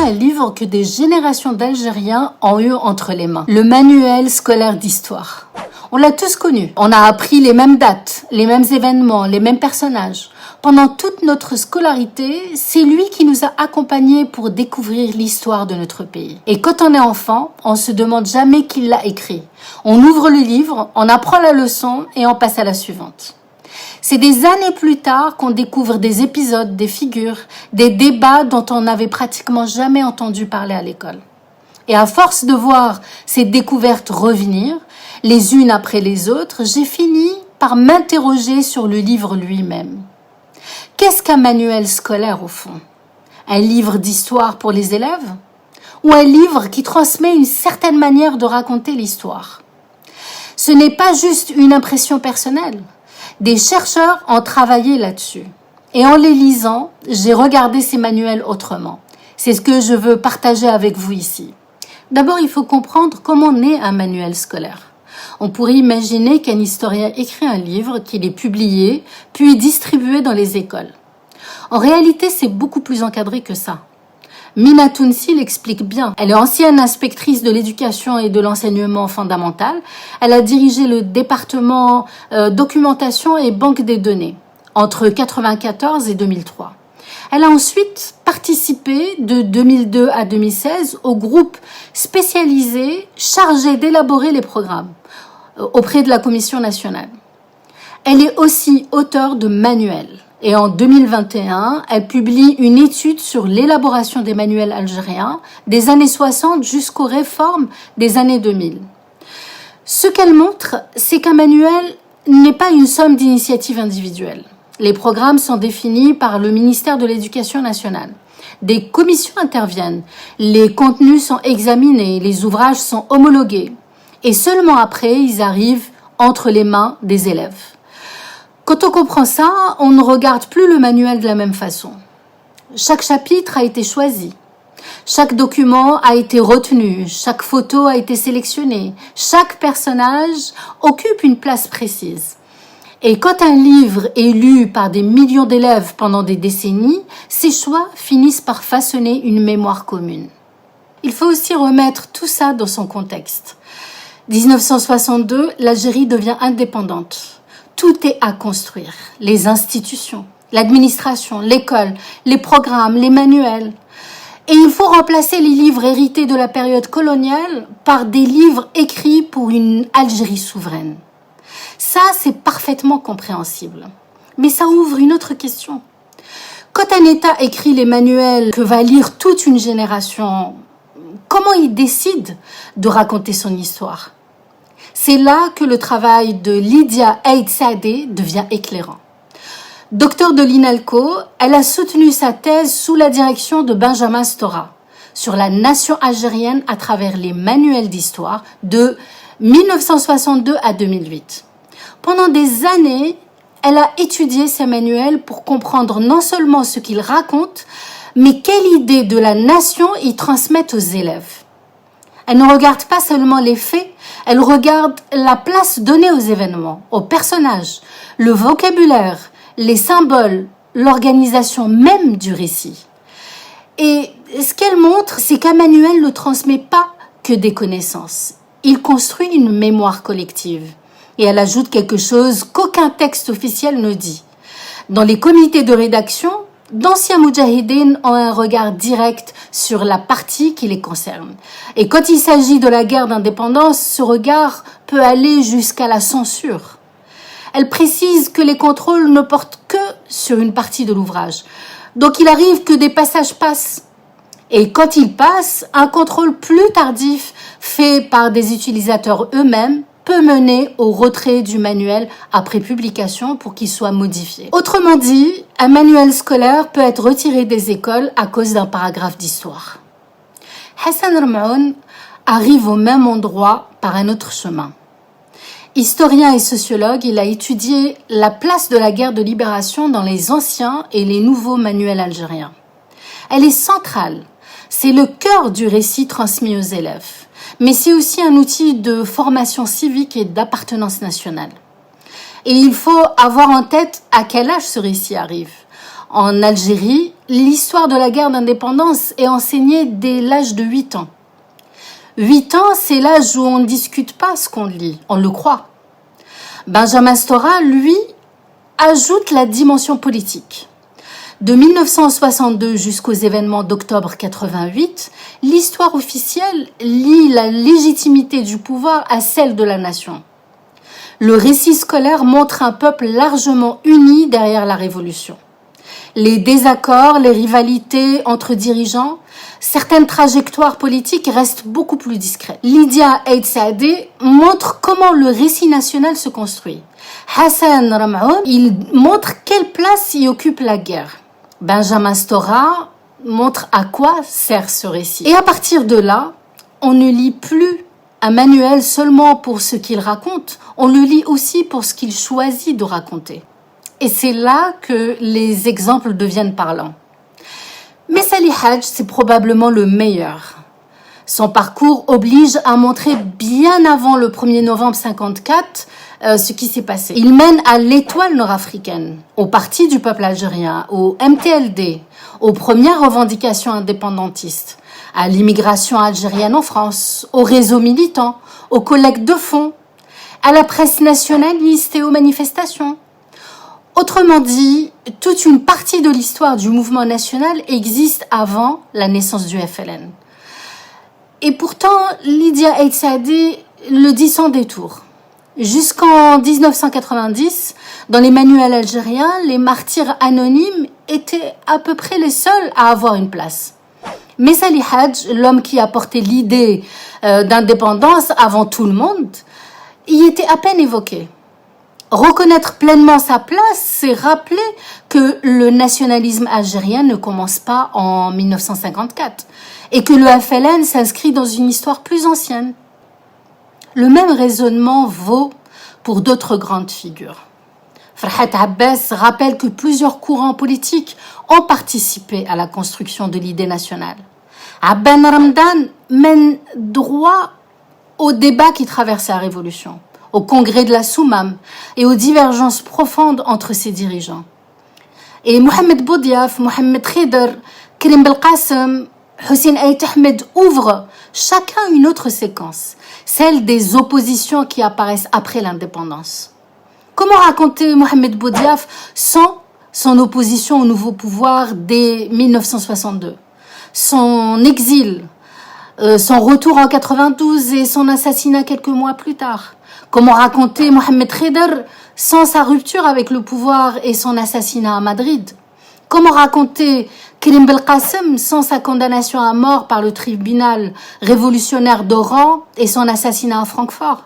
un livre que des générations d'Algériens ont eu entre les mains. Le manuel scolaire d'histoire. On l'a tous connu. On a appris les mêmes dates, les mêmes événements, les mêmes personnages. Pendant toute notre scolarité, c'est lui qui nous a accompagnés pour découvrir l'histoire de notre pays. Et quand on est enfant, on se demande jamais qui l'a écrit. On ouvre le livre, on apprend la leçon et on passe à la suivante. C'est des années plus tard qu'on découvre des épisodes, des figures, des débats dont on n'avait pratiquement jamais entendu parler à l'école. Et à force de voir ces découvertes revenir, les unes après les autres, j'ai fini par m'interroger sur le livre lui-même. Qu'est-ce qu'un manuel scolaire au fond? Un livre d'histoire pour les élèves? Ou un livre qui transmet une certaine manière de raconter l'histoire? Ce n'est pas juste une impression personnelle. Des chercheurs ont travaillé là-dessus. Et en les lisant, j'ai regardé ces manuels autrement. C'est ce que je veux partager avec vous ici. D'abord, il faut comprendre comment naît un manuel scolaire. On pourrait imaginer qu'un historien écrit un livre, qu'il est publié, puis distribué dans les écoles. En réalité, c'est beaucoup plus encadré que ça. Mina Tounsi l'explique bien. Elle est ancienne inspectrice de l'éducation et de l'enseignement fondamental. Elle a dirigé le département documentation et banque des données entre 1994 et 2003. Elle a ensuite participé de 2002 à 2016 au groupe spécialisé chargé d'élaborer les programmes auprès de la Commission nationale. Elle est aussi auteure de manuels. Et en 2021, elle publie une étude sur l'élaboration des manuels algériens des années 60 jusqu'aux réformes des années 2000. Ce qu'elle montre, c'est qu'un manuel n'est pas une somme d'initiatives individuelles. Les programmes sont définis par le ministère de l'Éducation nationale. Des commissions interviennent, les contenus sont examinés, les ouvrages sont homologués. Et seulement après, ils arrivent entre les mains des élèves. Quand on comprend ça, on ne regarde plus le manuel de la même façon. Chaque chapitre a été choisi. Chaque document a été retenu. Chaque photo a été sélectionnée. Chaque personnage occupe une place précise. Et quand un livre est lu par des millions d'élèves pendant des décennies, ces choix finissent par façonner une mémoire commune. Il faut aussi remettre tout ça dans son contexte. 1962, l'Algérie devient indépendante. Tout est à construire. Les institutions, l'administration, l'école, les programmes, les manuels. Et il faut remplacer les livres hérités de la période coloniale par des livres écrits pour une Algérie souveraine. Ça, c'est parfaitement compréhensible. Mais ça ouvre une autre question. Quand un État écrit les manuels que va lire toute une génération, comment il décide de raconter son histoire? C'est là que le travail de Lydia Aïd Saadé devient éclairant. Docteur de l'INALCO, elle a soutenu sa thèse sous la direction de Benjamin Stora sur la nation algérienne à travers les manuels d'histoire de 1962 à 2008. Pendant des années, elle a étudié ces manuels pour comprendre non seulement ce qu'ils racontent, mais quelle idée de la nation ils transmettent aux élèves. Elle ne regarde pas seulement les faits, elle regarde la place donnée aux événements, aux personnages, le vocabulaire, les symboles, l'organisation même du récit. Et ce qu'elle montre, c'est qu'un manuel ne transmet pas que des connaissances. Il construit une mémoire collective. Et elle ajoute quelque chose qu'aucun texte officiel ne dit. Dans les comités de rédaction, d'anciens moudjahidines ont un regard direct sur la partie qui les concerne. Et quand il s'agit de la guerre d'indépendance, ce regard peut aller jusqu'à la censure. Elle précise que les contrôles ne portent que sur une partie de l'ouvrage. Donc il arrive que des passages passent. Et quand ils passent, un contrôle plus tardif fait par des utilisateurs eux-mêmes peut mener au retrait du manuel après publication pour qu'il soit modifié. Autrement dit, un manuel scolaire peut être retiré des écoles à cause d'un paragraphe d'histoire. Hassan Ramaoun arrive au même endroit par un autre chemin. Historien et sociologue, il a étudié la place de la guerre de libération dans les anciens et les nouveaux manuels algériens. Elle est centrale. C'est le cœur du récit transmis aux élèves. Mais c'est aussi un outil de formation civique et d'appartenance nationale. Et il faut avoir en tête à quel âge ce récit arrive. En Algérie, l'histoire de la guerre d'indépendance est enseignée dès l'âge de 8 ans. 8 ans, c'est l'âge où on ne discute pas ce qu'on lit, on le croit. Benjamin Stora, lui, ajoute la dimension politique. De 1962 jusqu'aux événements d'octobre 88, l'histoire officielle lie la légitimité du pouvoir à celle de la nation. Le récit scolaire montre un peuple largement uni derrière la révolution. Les désaccords, les rivalités entre dirigeants, certaines trajectoires politiques restent beaucoup plus discrètes. Lydia Aïd Saadé montre comment le récit national se construit. Hassan Ramaoun, il montre quelle place y occupe la guerre. Benjamin Stora montre à quoi sert ce récit. Et à partir de là, on ne lit plus un manuel seulement pour ce qu'il raconte, on le lit aussi pour ce qu'il choisit de raconter. Et c'est là que les exemples deviennent parlants. Messa Ali Hadj, c'est probablement le meilleur. Son parcours oblige à montrer bien avant le 1er novembre 54 ce qui s'est passé. Il mène à l'Étoile nord-africaine, au Parti du peuple algérien, au MTLD, aux premières revendications indépendantistes, à l'immigration algérienne en France, aux réseaux militants, aux collectes de fonds, à la presse nationaliste et aux manifestations. Autrement dit, toute une partie de l'histoire du mouvement national existe avant la naissance du FLN. Et pourtant, Lydia Aïd Saadé le dit sans détour. Jusqu'en 1990, dans les manuels algériens, les martyrs anonymes étaient à peu près les seuls à avoir une place. Messa Ali Hadj, l'homme qui a porté l'idée d'indépendance avant tout le monde, y était à peine évoqué. Reconnaître pleinement sa place, c'est rappeler que le nationalisme algérien ne commence pas en 1954 et que le FLN s'inscrit dans une histoire plus ancienne. Le même raisonnement vaut pour d'autres grandes figures. Farhat Abbas rappelle que plusieurs courants politiques ont participé à la construction de l'idée nationale. Abben Ramdan mène droit au débat qui traverse la révolution, au congrès de la Soumam et aux divergences profondes entre ses dirigeants. Et Mohamed Boudiaf, Mohamed Khider, Karim Belkacem, Hussein Aït Ahmed ouvrent chacun une autre séquence, celle des oppositions qui apparaissent après l'indépendance. Comment raconter Mohamed Boudiaf sans son opposition au nouveau pouvoir dès 1962, son exil, son retour en 92 et son assassinat quelques mois plus tard? Comment raconter Mohamed Khider sans sa rupture avec le pouvoir et son assassinat à Madrid? Comment raconter Karim Belkacem sans sa condamnation à mort par le tribunal révolutionnaire d'Oran et son assassinat à Francfort?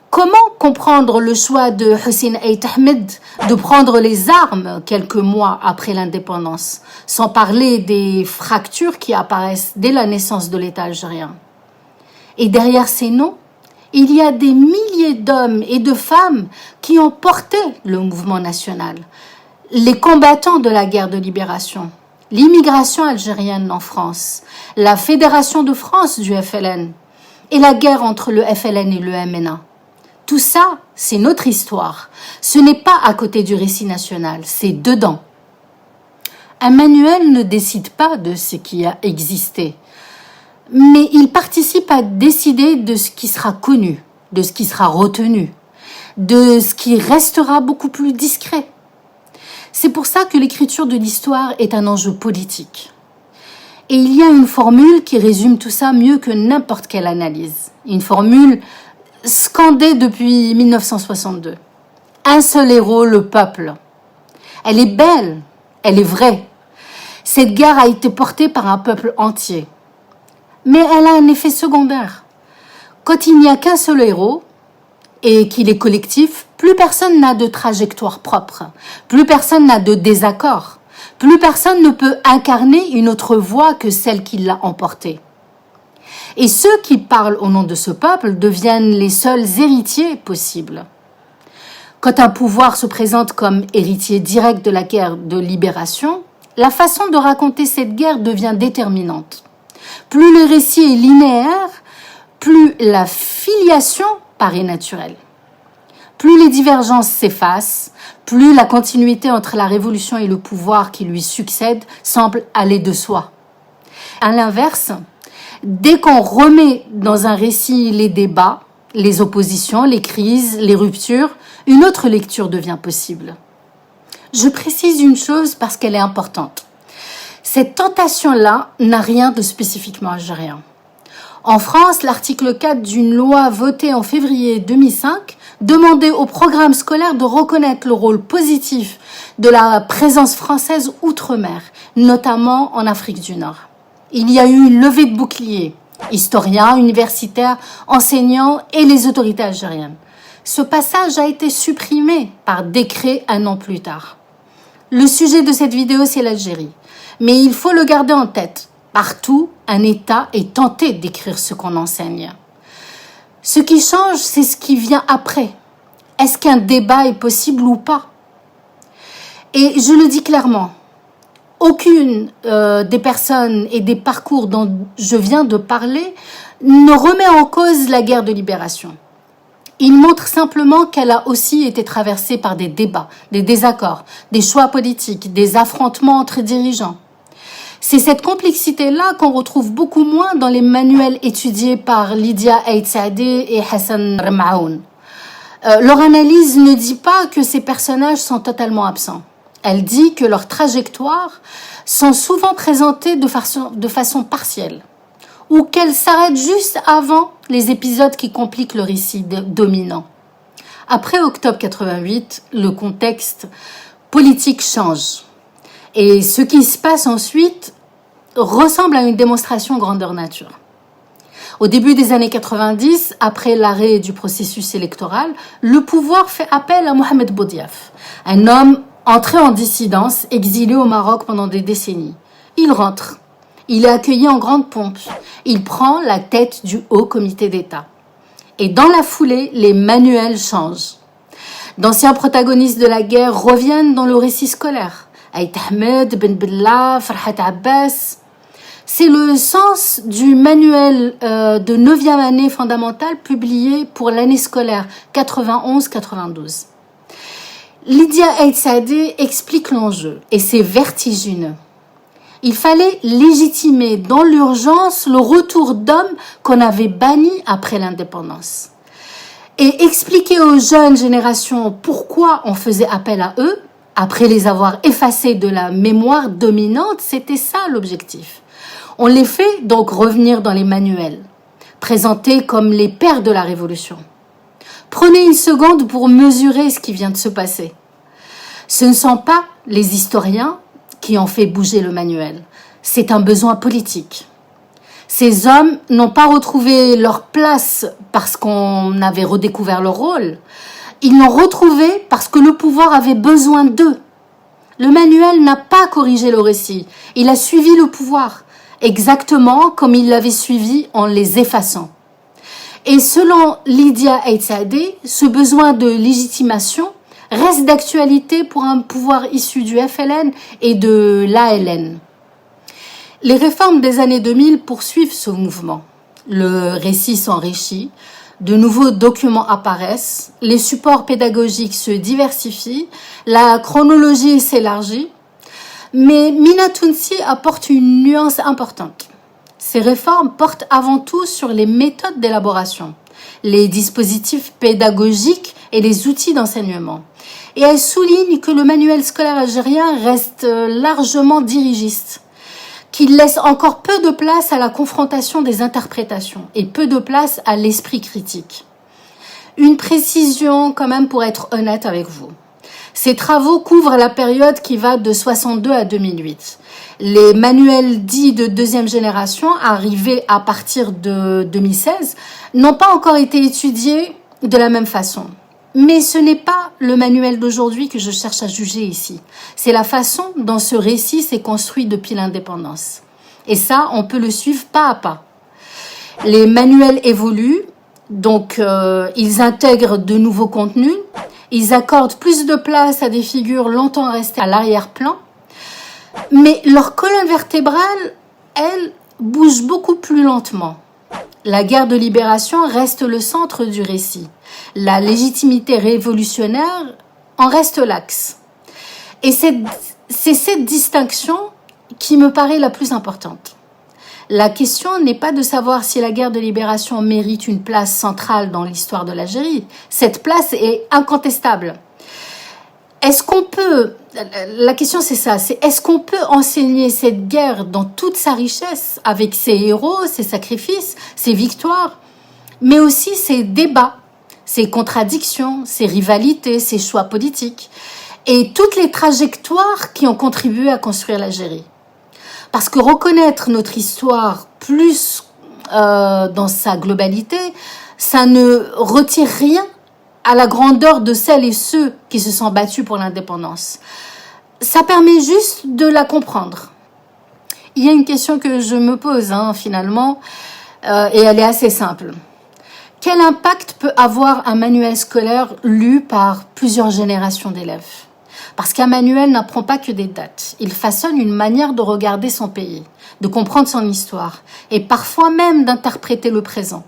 Comment comprendre le choix de Hussein Aït Ahmed de prendre les armes quelques mois après l'indépendance, sans parler des fractures qui apparaissent dès la naissance de l'État algérien? Et derrière ces noms, il y a des milliers d'hommes et de femmes qui ont porté le mouvement national, les combattants de la guerre de libération, l'immigration algérienne en France, la Fédération de France du FLN et la guerre entre le FLN et le MNA. Tout ça, c'est notre histoire. Ce n'est pas à côté du récit national, c'est dedans. Un manuel ne décide pas de ce qui a existé, mais il participe à décider de ce qui sera connu, de ce qui sera retenu, de ce qui restera beaucoup plus discret. C'est pour ça que l'écriture de l'histoire est un enjeu politique. Et il y a une formule qui résume tout ça mieux que n'importe quelle analyse. Une formule scandée depuis 1962. Un seul héros, le peuple. Elle est belle, elle est vraie. Cette guerre a été portée par un peuple entier. Mais elle a un effet secondaire. Quand il n'y a qu'un seul héros, et qu'il est collectif, plus personne n'a de trajectoire propre, plus personne n'a de désaccord, plus personne ne peut incarner une autre voix que celle qui l'a emporté. Et ceux qui parlent au nom de ce peuple deviennent les seuls héritiers possibles. Quand un pouvoir se présente comme héritier direct de la guerre de libération, la façon de raconter cette guerre devient déterminante. Plus le récit est linéaire, plus la filiation paraît naturelle. plus les divergences s'effacent, plus la continuité entre la révolution et le pouvoir qui lui succède semble aller de soi. À l'inverse, dès qu'on remet dans un récit les débats, les oppositions, les crises, les ruptures, une autre lecture devient possible. Je précise une chose parce qu'elle est importante. Cette tentation-là n'a rien de spécifiquement algérien. En France, l'article 4 d'une loi votée en février 2005 demandait au programme scolaire de reconnaître le rôle positif de la présence française outre-mer, notamment en Afrique du Nord. Il y a eu une levée de boucliers, historiens, universitaires, enseignants et les autorités algériennes. Ce passage a été supprimé par décret un an plus tard. Le sujet de cette vidéo, c'est l'Algérie. Mais il faut le garder en tête. Partout, un État est tenté d'écrire ce qu'on enseigne. Ce qui change, c'est ce qui vient après. Est-ce qu'un débat est possible ou pas? Et je le dis clairement, aucune des personnes et des parcours dont je viens de parler ne remet en cause la guerre de libération. Il montre simplement qu'elle a aussi été traversée par des débats, des désaccords, des choix politiques, des affrontements entre dirigeants. C'est cette complexité-là qu'on retrouve beaucoup moins dans les manuels étudiés par Lydia Aït Saadé et Hassan Ramaoun. Leur analyse ne dit pas que ces personnages sont totalement absents. Elle dit que leurs trajectoires sont souvent présentées de façon partielle, ou qu'elles s'arrêtent juste avant les épisodes qui compliquent le récit dominant. Après octobre 88, le contexte politique change. Et ce qui se passe ensuite ressemble à une démonstration grandeur nature. Au début des années 90, après l'arrêt du processus électoral, le pouvoir fait appel à Mohamed Boudiaf, un homme entré en dissidence, exilé au Maroc pendant des décennies. Il rentre. Il est accueilli en grande pompe. Il prend la tête du Haut Comité d'État. Et dans la foulée, les manuels changent. D'anciens protagonistes de la guerre reviennent dans le récit scolaire. Aït Ahmed, Ben Bella, Farhat Abbas. C'est le sens du manuel de 9e année fondamentale publié pour l'année scolaire 91-92. Lydia Aït Saadé explique l'enjeu et c'est vertigineux. Il fallait légitimer dans l'urgence le retour d'hommes qu'on avait bannis après l'indépendance. Et expliquer aux jeunes générations pourquoi on faisait appel à eux, après les avoir effacés de la mémoire dominante, c'était ça l'objectif. On les fait donc revenir dans les manuels, présentés comme les pères de la Révolution. Prenez une seconde pour mesurer ce qui vient de se passer. Ce ne sont pas les historiens qui ont fait bouger le manuel. C'est un besoin politique. Ces hommes n'ont pas retrouvé leur place parce qu'on avait redécouvert leur rôle. Ils l'ont retrouvé parce que le pouvoir avait besoin d'eux. Le manuel n'a pas corrigé le récit. Il a suivi le pouvoir, exactement comme il l'avait suivi en les effaçant. Et selon Lydia Aït Saadé, ce besoin de légitimation reste d'actualité pour un pouvoir issu du FLN et de l'ALN. Les réformes des années 2000 poursuivent ce mouvement. Le récit s'enrichit, de nouveaux documents apparaissent, les supports pédagogiques se diversifient, la chronologie s'élargit, mais Mina Tounsi apporte une nuance importante. Ces réformes portent avant tout sur les méthodes d'élaboration, les dispositifs pédagogiques et les outils d'enseignement. Et elle souligne que le manuel scolaire algérien reste largement dirigiste, qu'il laisse encore peu de place à la confrontation des interprétations et peu de place à l'esprit critique. Une précision quand même pour être honnête avec vous. Ces travaux couvrent la période qui va de 62 à 2008. Les manuels dits de deuxième génération, arrivés à partir de 2016, n'ont pas encore été étudiés de la même façon. Mais ce n'est pas le manuel d'aujourd'hui que je cherche à juger ici. C'est la façon dont ce récit s'est construit depuis l'indépendance. Et ça, on peut le suivre pas à pas. Les manuels évoluent, donc ils intègrent de nouveaux contenus, ils accordent plus de place à des figures longtemps restées à l'arrière-plan, mais leur colonne vertébrale, elle, bouge beaucoup plus lentement. La guerre de libération reste le centre du récit. La légitimité révolutionnaire en reste l'axe. Et c'est cette distinction qui me paraît la plus importante. La question n'est pas de savoir si la guerre de libération mérite une place centrale dans l'histoire de l'Algérie. Cette place est incontestable. La question c'est ça, c'est est-ce qu'on peut enseigner cette guerre dans toute sa richesse, avec ses héros, ses sacrifices, ses victoires, mais aussi ses débats, ses contradictions, ses rivalités, ses choix politiques, et toutes les trajectoires qui ont contribué à construire l'Algérie. Parce que reconnaître notre histoire plus dans sa globalité, ça ne retire rien à la grandeur de celles et ceux qui se sont battus pour l'indépendance. Ça permet juste de la comprendre. Il y a une question que je me pose finalement, et elle est assez simple. Quel impact peut avoir un manuel scolaire lu par plusieurs générations d'élèves ? Parce qu'un manuel n'apprend pas que des dates. Il façonne une manière de regarder son pays, de comprendre son histoire, et parfois même d'interpréter le présent.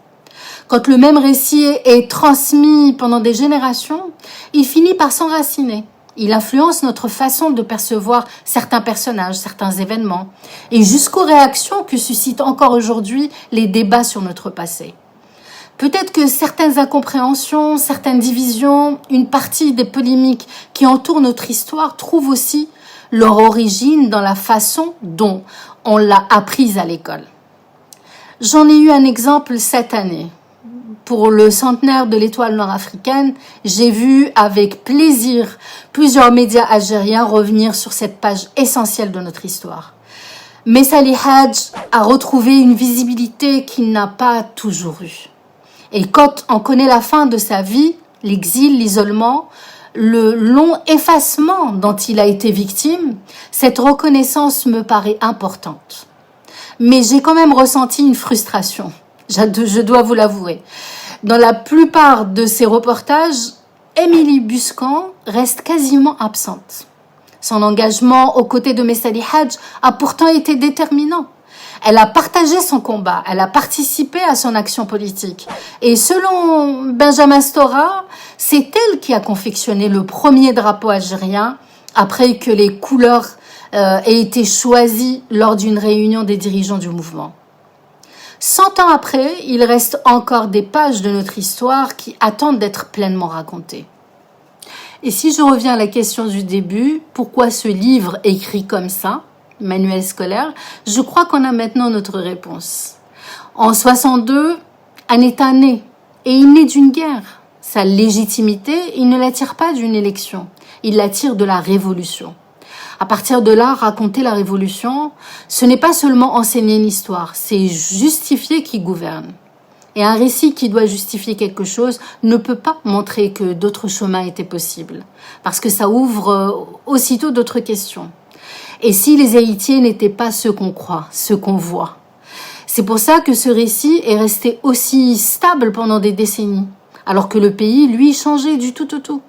Quand le même récit est transmis pendant des générations, il finit par s'enraciner. Il influence notre façon de percevoir certains personnages, certains événements, et jusqu'aux réactions que suscitent encore aujourd'hui les débats sur notre passé. Peut-être que certaines incompréhensions, certaines divisions, une partie des polémiques qui entourent notre histoire trouvent aussi leur origine dans la façon dont on l'a apprise à l'école. J'en ai eu un exemple cette année. Pour le centenaire de l'étoile nord-africaine, j'ai vu avec plaisir plusieurs médias algériens revenir sur cette page essentielle de notre histoire. Mais Salih Hadj a retrouvé une visibilité qu'il n'a pas toujours eue. Et quand on connaît la fin de sa vie, l'exil, l'isolement, le long effacement dont il a été victime, cette reconnaissance me paraît importante. Mais j'ai quand même ressenti une frustration, je dois vous l'avouer. Dans la plupart de ces reportages, Émilie Buscan reste quasiment absente. Son engagement aux côtés de Salih Hadj a pourtant été déterminant. Elle a partagé son combat, elle a participé à son action politique. Et selon Benjamin Stora, c'est elle qui a confectionné le premier drapeau algérien après que les couleurs aient été choisies lors d'une réunion des dirigeants du mouvement. 100 ans après, il reste encore des pages de notre histoire qui attendent d'être pleinement racontées. Et si je reviens à la question du début, pourquoi ce livre écrit comme ça, manuel scolaire, je crois qu'on a maintenant notre réponse. En 62, un État naît, et il naît d'une guerre. Sa légitimité, il ne l'attire pas d'une élection, il l'attire de la révolution. À partir de là, raconter la révolution, ce n'est pas seulement enseigner une histoire, c'est justifier qui gouverne. Et un récit qui doit justifier quelque chose ne peut pas montrer que d'autres chemins étaient possibles, parce que ça ouvre aussitôt d'autres questions. Et si les héritiers n'étaient pas ceux qu'on croit, ceux qu'on voit? C'est pour ça que ce récit est resté aussi stable pendant des décennies, alors que le pays, lui, changeait du tout au tout.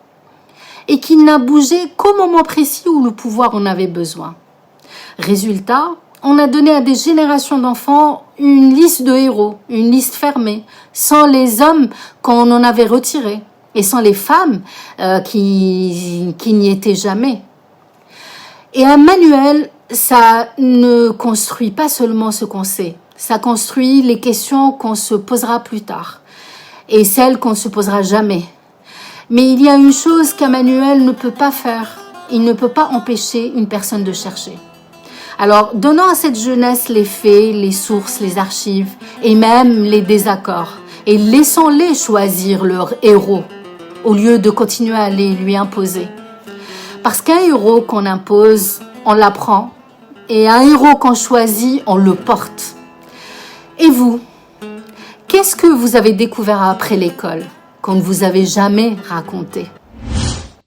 Et qu'il n'a bougé qu'au moment précis où le pouvoir en avait besoin. Résultat, on a donné à des générations d'enfants une liste de héros, une liste fermée, sans les hommes qu'on en avait retirés, et sans les femmes qui n'y étaient jamais. Et un manuel, ça ne construit pas seulement ce qu'on sait, ça construit les questions qu'on se posera plus tard, et celles qu'on ne se posera jamais. Mais il y a une chose qu'un manuel ne peut pas faire, il ne peut pas empêcher une personne de chercher. Alors, donnons à cette jeunesse les faits, les sources, les archives, et même les désaccords, et laissons-les choisir leur héros, au lieu de continuer à les lui imposer. Parce qu'un héros qu'on impose, on l'apprend, et un héros qu'on choisit, on le porte. Et vous, qu'est-ce que vous avez découvert après l'école, qu'on ne vous avait jamais raconté ?